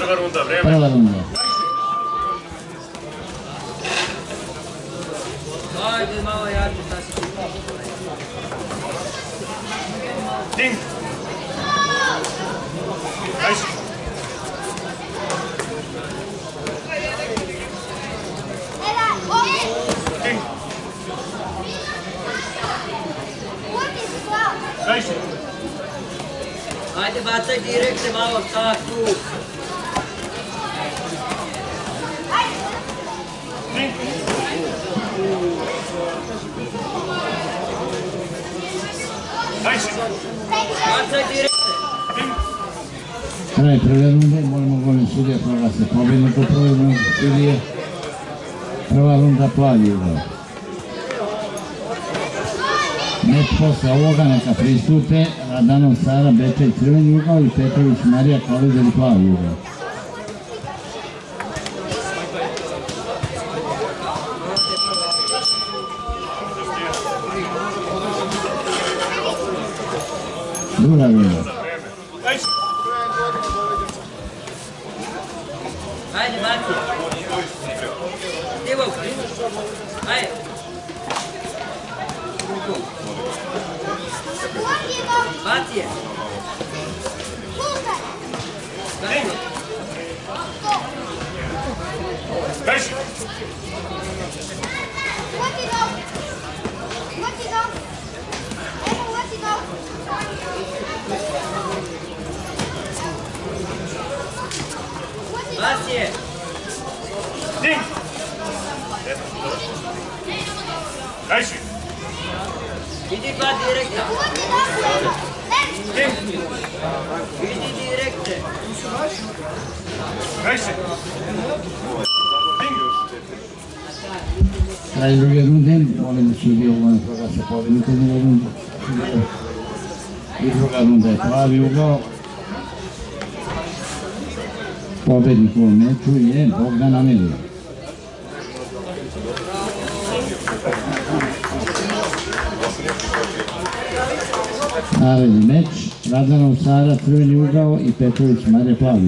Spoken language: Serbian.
Prva runda, vreme. Prva runda. Ajde, malo jače, šta si ti? Ding. Ajde. Ding. Ajde. Ajde, bacaj direkte malo, tako. Ding. Ajde. Bacaj direkte. Ding. Kraj prve runde, molimo golim sudija proglasi pobjednik u prvoj rundi sudije. Prva runda plavi ugao. Meč posle ovoga neka pristupe Radanov Sara, Bečej crveni ugao i Petrović Marija Kolider plavi ugao. Druga runda. Ajde, baci. Divo. Ajde. Baci je. Ding. Ajde. Baci je. Ding. Ajde. Idi dva direkta. Ding. Idi direkte. Ajde. Ding. Kraj druge runde, molimo sudija golim proglasi pobjednik u drugoj rundi. I druga runda je plavi ugao. Pobednik u ovom meču je Bogdan Amelija. Naredni meč, Radanov Sara, crveni ugao i Petrović Marija plavi.